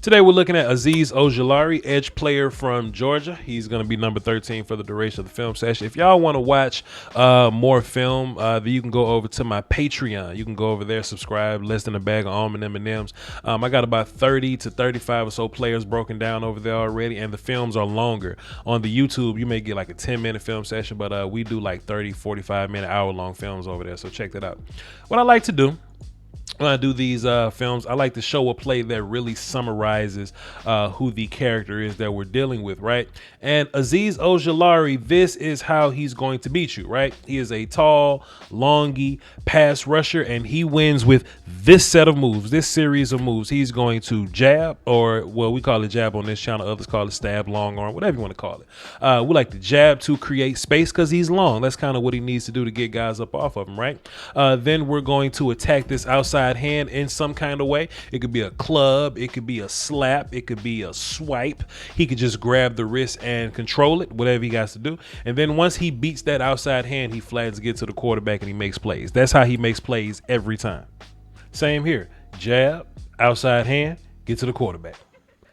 Today we're looking at Azeez Ojulari, edge player from Georgia. He's going to be number 13 for the duration of the film session. If y'all want to watch more film, then you can go over to my Patreon. You can go over there, subscribe, less than a bag of almond M&Ms. I got about 30 to 35 or so players broken down over there already, and the films are longer. On the YouTube, you may get like a 10-minute film session, but we do like 30, 45-minute, hour-long films over there, so check that out. What I like to do when I do these films, I like to show a play that really summarizes who the character is that we're dealing with, right? And Azeez Ojulari, this is how he's going to beat you, right? He is a tall, longy pass rusher, and he wins with this set of moves, this series of moves. He's going to jab, or well, we call it jab on this channel. Others call it stab, long arm, whatever you want to call it. We like to jab to create space because he's long. That's kind of what he needs to do to get guys up off of him, right? Then we're going to attack this outside hand in some kind of way. It could be a club, it could be a slap, it could be a swipe. He could just grab the wrist and control it, whatever he got to do. And then once he beats that outside hand, he flags get to the quarterback and he makes plays. That's how he makes plays every time. Same here. Jab, outside hand, get to the quarterback.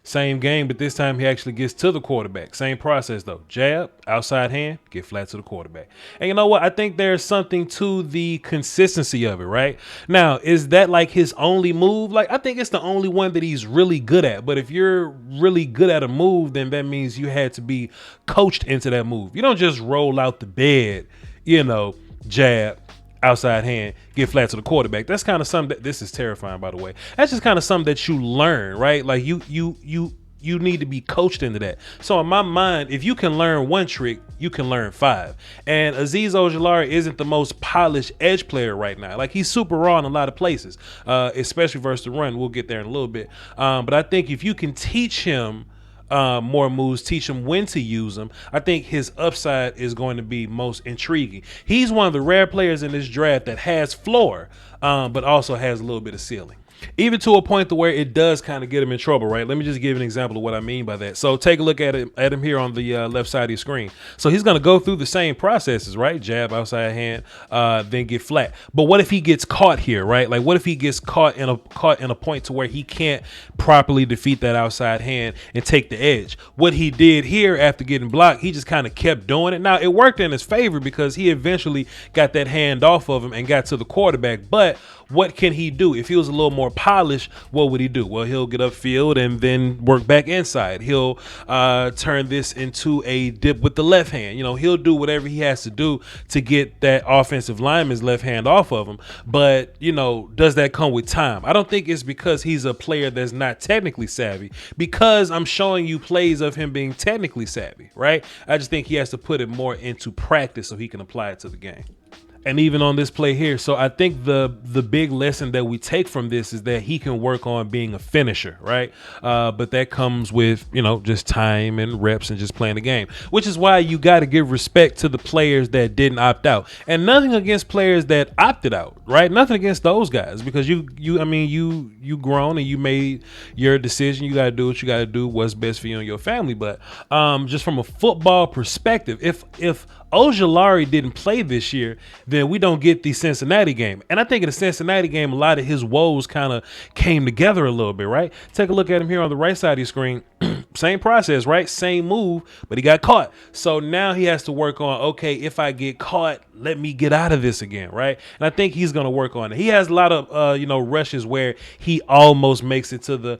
Same game, but this time he actually gets to the quarterback. Same process though. Jab, outside hand, get flat to the quarterback. And you know what? I think there's something to the consistency of it, right? Now, is that like his only move? Like, I think it's the only one that he's really good at. But if you're really good at a move, then that means you had to be coached into that move. You don't just roll out the bed, you know, jab, outside hand, get flat to the quarterback. That's kind of something that, this is terrifying, by the way. That's just kind of something that you learn, right? Like you need to be coached into that. So in my mind, if you can learn one trick, you can learn 5. And Azeez Ojulari isn't the most polished edge player right now. Like, he's super raw in a lot of places, especially versus the run. We'll get there in a little bit. But I think if you can teach him more moves, teach him when to use them, I think his upside is going to be most intriguing. He's one of the rare players in this draft that has floor, but also has a little bit of ceiling. Even to a point to where it does kind of get him in trouble, right? Let me just give an example of what I mean by that. So take a look at him here on the left side of your screen. So he's going to go through the same processes, right? Jab, outside hand, then get flat. But what if he gets caught here, right? Like, what if he gets caught in a point to where he can't properly defeat that outside hand and take the edge? What he did here after getting blocked, he just kind of kept doing it. Now, it worked in his favor because he eventually got that hand off of him and got to the quarterback. But what can he do? If he was a little more polished, what would he do? Well, he'll get upfield and then work back inside. He'll turn this into a dip with the left hand. You know, he'll do whatever he has to do to get that offensive lineman's left hand off of him. But, you know, does that come with time? I don't think it's because he's a player that's not technically savvy, because I'm showing you plays of him being technically savvy, right? I just think he has to put it more into practice so he can apply it to the game. And even on this play here, so I think the big lesson that we take from this is that he can work on being a finisher, right? But that comes with, you know, just time and reps and just playing the game, which is why you got to give respect to the players that didn't opt out, and nothing against players that opted out, right? Nothing against those guys, because you grown and you made your decision. You got to do what you got to do, what's best for you and your family. But just from a football perspective, if Ojulari didn't play this year, then we don't get the Cincinnati game. And I think in the Cincinnati game, a lot of his woes kind of came together a little bit, right? Take a look at him here on the right side of your screen. Same process, right? Same move, but he got caught. So now he has to work on, okay, if I get caught, let me get out of this again, right? And I think he's going to work on it. He has a lot of rushes where he almost makes it to the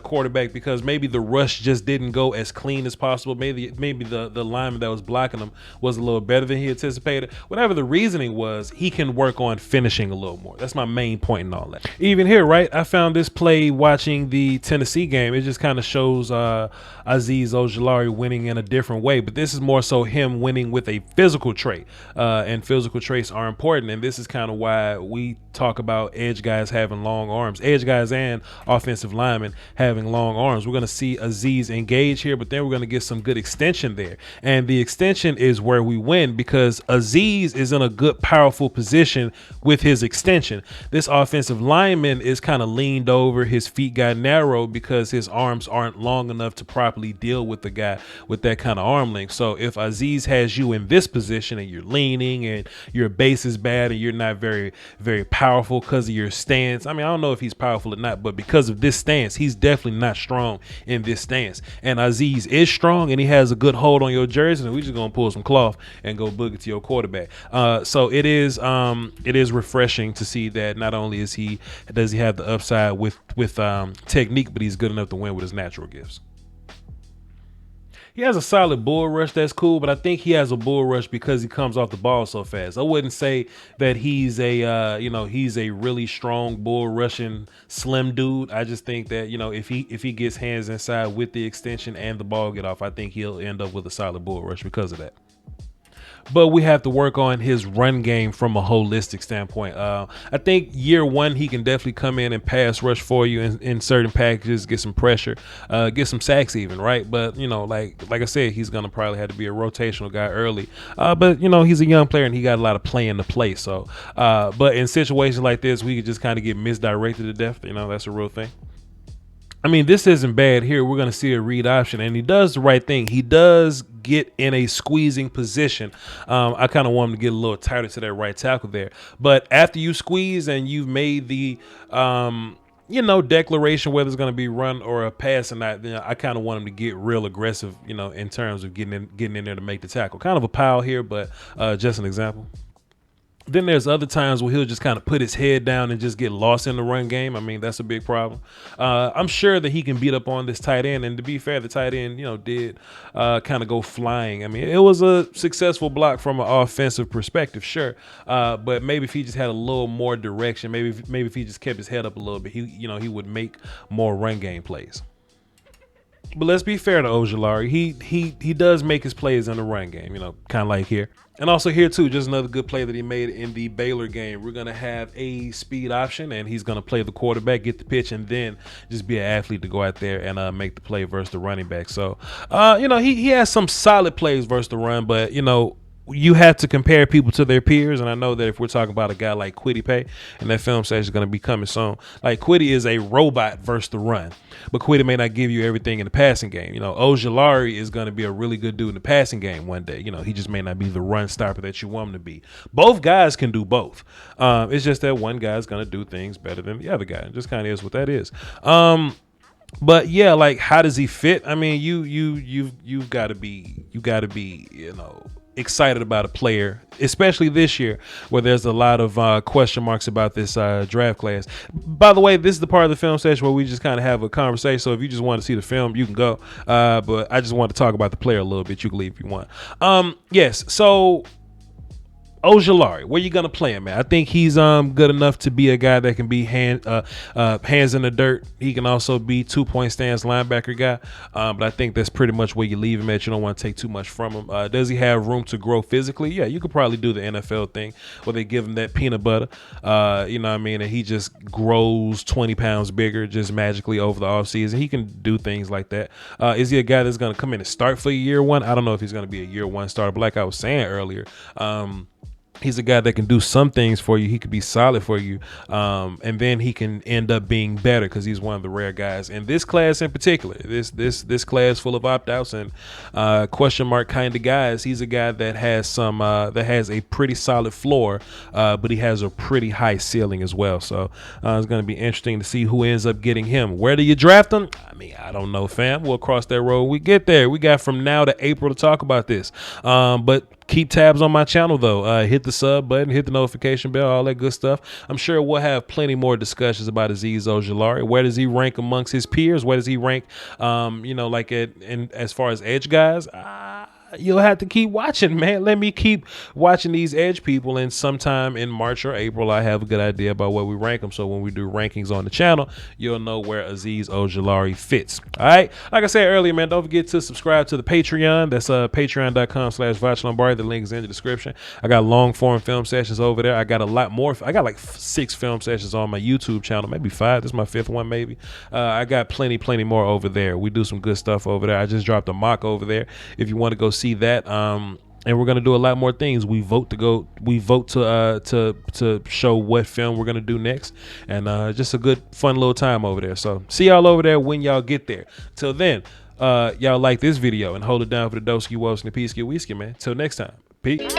quarterback because maybe the rush just didn't go as clean as possible. Maybe the lineman that was blocking him was a little better than he anticipated. Whatever the reasoning was, he can work on finishing a little more. That's my main point in all that. Even here, right? I found this play watching the Tennessee game. It just kind of shows Azeez Ojulari winning in a different way, but this is more so him winning with a physical trait, and physical traits are important, and this is kind of why we talk about edge guys having long arms, edge guys and offensive linemen having long arms. We're going to see Azeez engage here, but then we're going to get some good extension there, and the extension is where we win because Azeez is in a good, powerful position with his extension. This offensive lineman is kind of leaned over, his feet got narrow because because his arms aren't long enough to properly deal with the guy with that kind of arm length. So if Azeez has you in this position and you're leaning and your base is bad and you're not very, very powerful because of your stance. I mean, I don't know if he's powerful or not, but because of this stance, he's definitely not strong in this stance. And Azeez is strong and he has a good hold on your jersey, and we're just gonna pull some cloth and go boogie to your quarterback. So it is refreshing to see that not only does he have the upside with technique, but he's good enough to win with his natural gifts. He has a solid bull rush. That's cool, but I think he has a bull rush because he comes off the ball so fast. I wouldn't say that he's a he's a really strong bull rushing slim dude. I just think that if he gets hands inside with the extension and the ball get off, I think he'll end up with a solid bull rush because of that. But we have to work on his run game from a holistic standpoint. I think year one, he can definitely come in and pass rush for you in certain packages, get some pressure, get some sacks even, right? But, like I said, he's going to probably have to be a rotational guy early. But, he's a young player and he got a lot of playing to play. So, but in situations like this, we could just kind of get misdirected to death. That's a real thing. I mean, this isn't bad here. We're going to see a read option, and he does the right thing. He does get in a squeezing position. I kind of want him to get a little tighter to that right tackle there. But after you squeeze and you've made the, declaration whether it's going to be run or a pass or not, then I kind of want him to get real aggressive, in terms of getting in there to make the tackle. Kind of a pile here, but just an example. Then there's other times where he'll just kind of put his head down and just get lost in the run game. I mean, that's a big problem. I'm sure that he can beat up on this tight end. And to be fair, the tight end, did kind of go flying. I mean, it was a successful block from an offensive perspective, sure. But maybe if he just had a little more direction, maybe if he just kept his head up a little bit, he would make more run game plays. But let's be fair to Ojulari. He does make his plays in the run game, kind of like here. And also here too, just another good play that he made in the Baylor game. We're going to have a speed option and he's going to play the quarterback, get the pitch, and then just be an athlete to go out there and make the play versus the running back. So, he has some solid plays versus the run, but, you have to compare people to their peers, and I know that if we're talking about a guy like Kwity Paye, and that film session is going to be coming soon, like Kwity is a robot versus the run, but Kwity may not give you everything in the passing game. Ojulari is going to be a really good dude in the passing game one day. He just may not be the run stopper that you want him to be. Both guys can do both. It's just that one guy's going to do things better than the other guy. It just kind of is what that is. But yeah, like, how does he fit? I mean, you've got to be, excited about a player, especially this year where there's a lot of question marks about this draft class. By the way, this is the part of the film session where we just kind of have a conversation. So if you just want to see the film, you can go. But I just want to talk about the player a little bit. You can leave if you want. Yes. So Ojulari, where you gonna play him, man? I think he's good enough to be a guy that can be hands in the dirt. He can also be 2-point stance linebacker guy, but I think that's pretty much where you leave him at. You don't want to take too much from him. Does he have room to grow physically? Yeah, you could probably do the NFL thing where they give him that peanut butter, and he just grows 20 pounds bigger just magically over the offseason. He can do things like that. Is he a guy that's gonna come in and start for year one? I don't know if he's gonna be a year one starter, but like I was saying earlier, he's a guy that can do some things for you. He could be solid for you. And then he can end up being better because he's one of the rare guys in this class in particular. This class full of opt-outs and question mark kind of guys. He's a guy that has a pretty solid floor, but he has a pretty high ceiling as well. So it's going to be interesting to see who ends up getting him. Where do you draft him? I mean, I don't know, fam. We'll cross that road when we get there. We got from now to April to talk about this. But keep tabs on my channel, though. Hit the sub button, hit the notification bell, all that good stuff. I'm sure we'll have plenty more discussions about Azeez Ojulari. Where does he rank amongst his peers? Where does he rank, as far as edge guys? You'll have to keep watching, man. Let me keep watching these edge people, and sometime in March or April, I have a good idea about where we rank them. So when we do rankings on the channel, you'll know where Azeez Ojulari fits. All right. Like I said earlier, man, don't forget to subscribe to the Patreon. That's patreon.com/vochlombardiyt. The link is in the description. I got long form film sessions over there. I got a lot more. I got like 6 film sessions on my YouTube channel, maybe 5. This is my 5th one, maybe. I got plenty more over there. We do some good stuff over there. I just dropped a mock over there. If you want to go see that, and we're gonna do a lot more things. We vote to show what film we're gonna do next, and just a good fun little time over there. So see y'all over there when y'all get there. Till then, y'all like this video and hold it down for the Doski Woski and the Peace Whiskey, man. Till next time, peace.